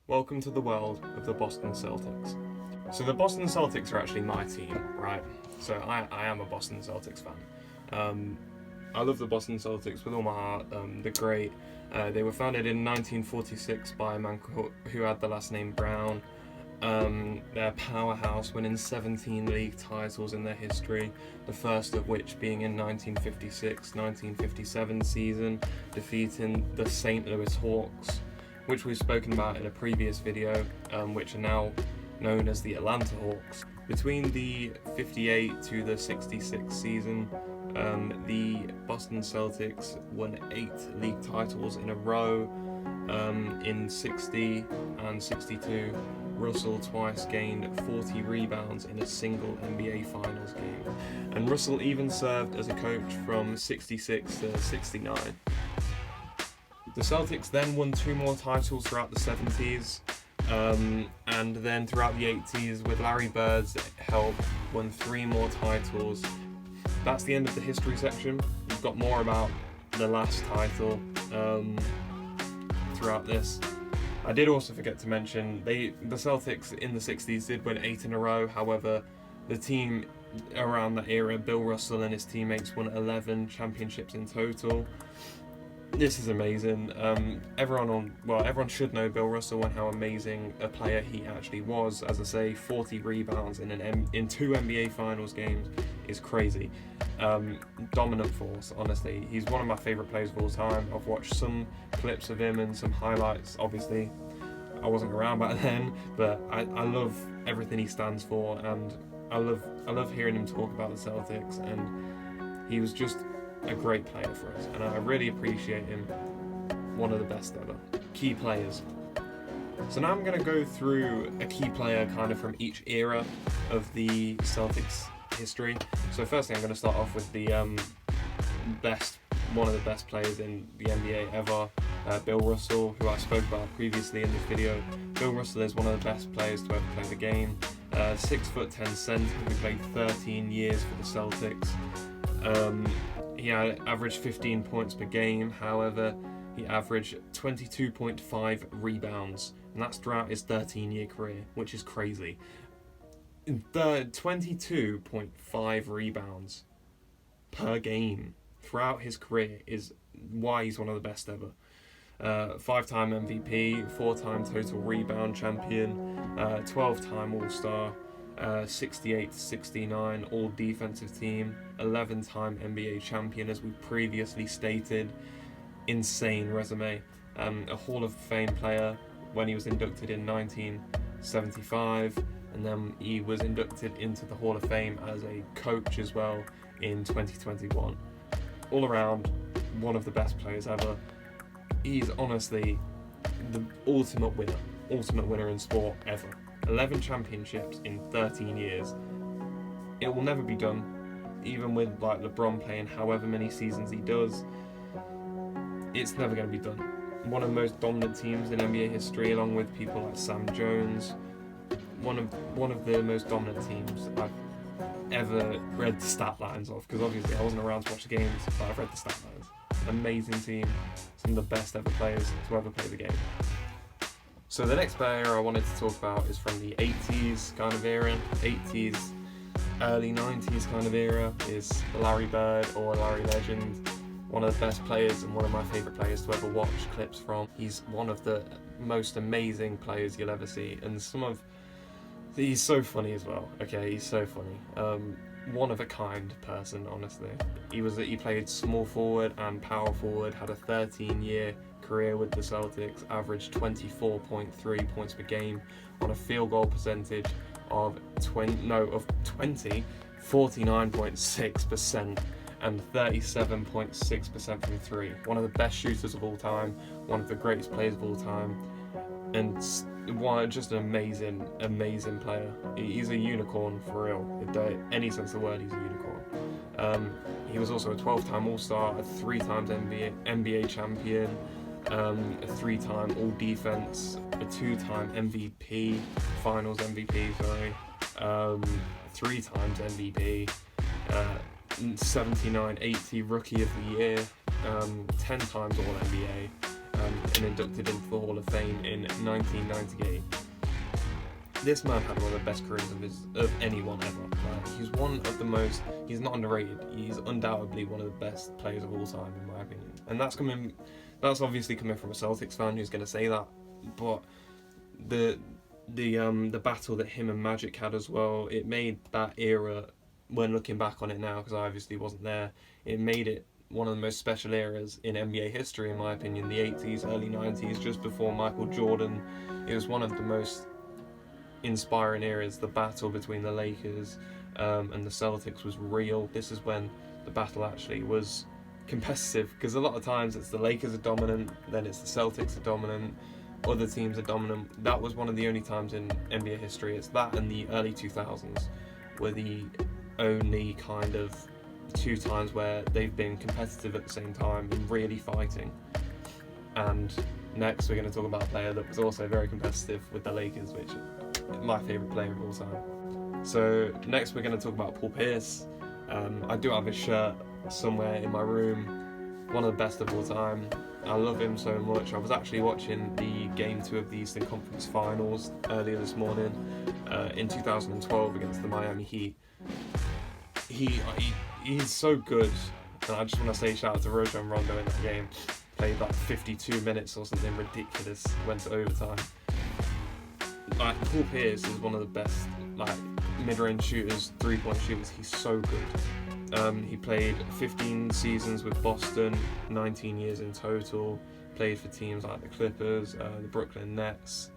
Welcome to the world of the Boston Celtics. So the Boston Celtics are actually my team, right? So I am a Boston Celtics fan. I love the Boston Celtics with all my heart. They're great. They were founded in 1946 by a man who had the last name Brown. They're a powerhouse, winning 17 league titles in their history, the first of which being in 1956-1957 season, defeating the St. Louis Hawks, which we've spoken about in a previous video, which are now known as the Atlanta Hawks. Between the 58 to the 66 season, the Boston Celtics won 8 league titles in a row. In 60 and 62, Russell twice gained 40 rebounds in a single NBA Finals game. And Russell even served as a coach from 66 to 69. The Celtics then won 2 more titles throughout the 70s, and then throughout the 80s with Larry Bird's help won 3 more titles. That's the end of the history section. We've got more about the last title throughout this. I did also forget to mention the Celtics in the 60s did win 8 in a row. However, the team around that era, Bill Russell and his teammates, won 11 championships in total. This is amazing. Everyone should know Bill Russell and how amazing a player he actually was. As I say, 40 rebounds in 2 NBA Finals games is crazy. Dominant force, honestly. He's one of my favourite players of all time. I've watched some clips of him and some highlights. Obviously, I wasn't around back then, but I love everything he stands for, and I love hearing him talk about the Celtics. And he was just a great player for us, and I really appreciate him. One of the best ever. Key players. So now I'm going to go through a key player kind of from each era of the Celtics history. So firstly, I'm going to start off with the one of the best players in the NBA ever, Bill Russell, who I spoke about previously in this video. Bill Russell is one of the best players to ever play the game. 6'10" centre who played 13 years for the Celtics. He averaged 15 points per game. However, he averaged 22.5 rebounds, and that's throughout his 13-year career, which is crazy. The 22.5 rebounds per game throughout his career is why he's one of the best ever. 5-time MVP, 4-time total rebound champion, 12-time All-Star, 68-69 All-Defensive Team, 11-time NBA champion, as we previously stated. Insane resume. A Hall of Fame player when he was inducted in 1975, and then he was inducted into the Hall of Fame as a coach as well in 2021. All around, one of the best players ever. He's honestly the ultimate winner in sport ever. 11 championships in 13 years. It will never be done, even with like LeBron playing however many seasons he does. It's never going to be done. One of the most dominant teams in NBA history, along with people like Sam Jones. One of the most dominant teams I've ever read the stat lines of, because obviously I wasn't around to watch the games, but I've read the stat lines. Amazing team, some of the best ever players to ever play the game. So the next player I wanted to talk about is from the 80s kind of era, 80s, early 90s kind of era, is Larry Bird, or Larry Legend. One of the best players and one of my favourite players to ever watch clips from. He's one of the most amazing players you'll ever see, and he's so funny as well. Okay, he's so funny. One of a kind person, honestly. He played small forward and power forward, had a 13-year career with the Celtics, averaged 24.3 points per game on a field goal percentage of 49.6% and 37.6% from 3. One of the best shooters of all time, one of the greatest players of all time, and just an amazing player. He's a unicorn for real. In any sense of the word, he's a unicorn. He was also a 12-time All-Star, a 3 times NBA champion, a 3-time All-Defense, a 2-time MVP, Finals MVP, 3 times MVP, 79-80 Rookie of the Year, 10 times All-NBA, and inducted into the Hall of Fame in 1998. This man had one of the best careers of anyone ever. He's one of the most. He's not underrated. He's undoubtedly one of the best players of all time, in my opinion. And that's obviously coming from a Celtics fan who's going to say that. But the battle that him and Magic had as well, it made that era. When looking back on it now, because I obviously wasn't there, it made it one of the most special eras in NBA history, in my opinion. The 80s, early 90s, just before Michael Jordan. It was one of the most inspiring eras. The battle between the Lakers and the Celtics was real. This is when the battle actually was competitive, because a lot of times it's the Lakers are dominant, then it's the Celtics are dominant, other teams are dominant. That was one of the only times in NBA history. It's that and the early 2000s were the only kind of two times where they've been competitive at the same time and really fighting. And next we're going to talk about a player that was also very competitive with the Lakers, which is my favourite player of all time. So next we're going to talk about Paul Pierce. I do have his shirt somewhere in my room, one of the best of all time. I love him so much. I was actually watching the Game 2 of the Eastern Conference Finals earlier this morning in 2012 against the Miami Heat. He's so good, and I just want to say shout out to Rajon Rondo in that game. Played like 52 minutes or something ridiculous, went to overtime. Paul Pierce is one of the best mid-range shooters, three-point shooters. He's so good. He played 15 seasons with Boston, 19 years in total. Played for teams like the Clippers, the Brooklyn Nets.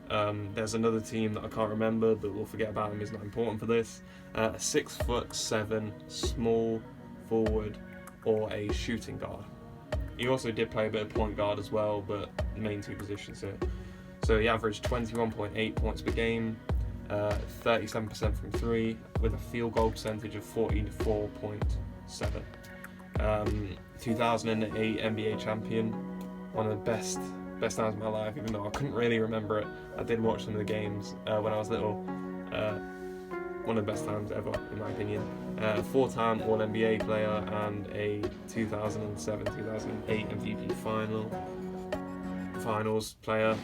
There's another team that I can't remember, but we'll forget about him. He's not important for this. 6'7" small forward or a shooting guard. He also did play a bit of point guard as well, but the main two positions here. So he averaged 21.8 points per game, 37% from three, with a field goal percentage of 44.7. 2008 NBA champion, one of the best times of my life, even though I couldn't really remember it. I did watch some of the games when I was little. One of the best times ever, in my opinion. Four-time All-NBA player and a 2007-2008 MVP finals player.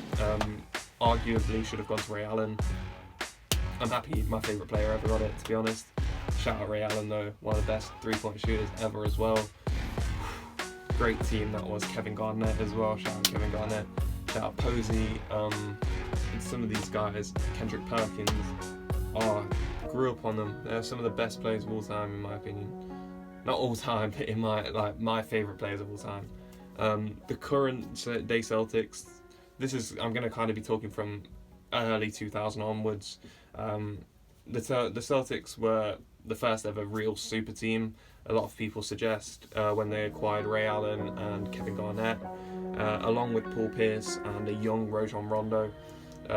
Arguably should have gone to Ray Allen. I'm happy my favourite player ever got it, to be honest. Shout out Ray Allen though, one of the best three-point shooters ever as well. Great team that was. Kevin Garnett as well. Shout out Kevin Garnett. Shout out Posey. And some of these guys, Kendrick Perkins, grew up on them. They're some of the best players of all time, in my opinion. Not all time, but in my favourite players of all time. The current day Celtics. I'm going to kind of be talking from early 2000 onwards. The Celtics were the first ever real super team. A lot of people suggest when they acquired Ray Allen and Kevin Garnett, along with Paul Pierce and a young Rajon Rondo,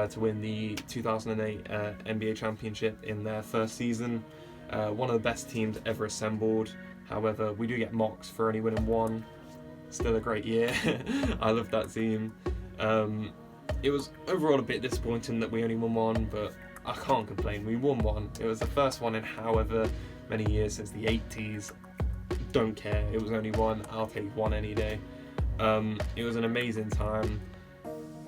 to win the 2008 NBA championship in their first season. One of the best teams ever assembled. However, we do get mocks for only winning one. Still a great year. I love that team. It was overall a bit disappointing that we only won one, but I can't complain. We won one. It was the first one in however many years since the 80s. Don't care. It was only one. I'll take one any day. It was an amazing time.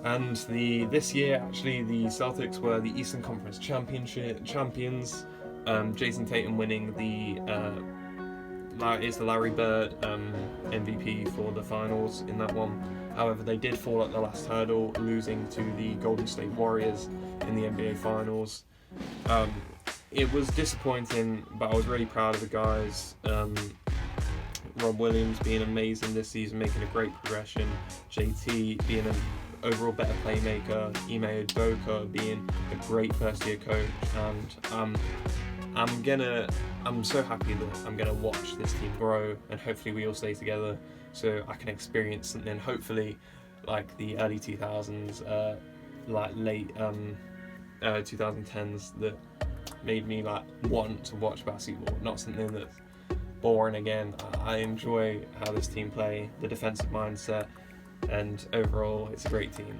And this year, actually, the Celtics were the Eastern Conference champions. Jason Tatum winning the Larry Bird MVP for the finals in that one. However, they did fall at the last hurdle, losing to the Golden State Warriors in the NBA Finals. It was disappointing, but I was really proud of the guys. Rob Williams being amazing this season, making a great progression. JT being an overall better playmaker. Ime Udoka being a great first-year coach, and I'm so happy that I'm gonna watch this team grow, and hopefully we all stay together so I can experience something. Hopefully, like the early 2000s, late 2010s, that made me want to watch basketball. Not something that's boring again. I enjoy how this team play, the defensive mindset, and overall it's a great team.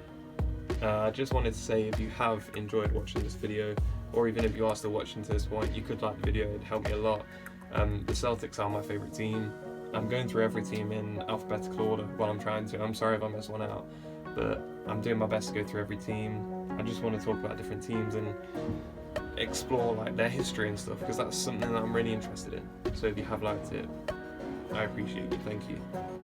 I just wanted to say, if you have enjoyed watching this video, or even if you are still watching to this point, you could like the video. It'd help me a lot. The Celtics are my favourite team. I'm going through every team in alphabetical order. Well, I'm trying to. I'm sorry if I miss one out, but I'm doing my best to go through every team. I just want to talk about different teams and explore like their history and stuff, because that's something that I'm really interested in. So if you have liked it, I appreciate it. Thank you.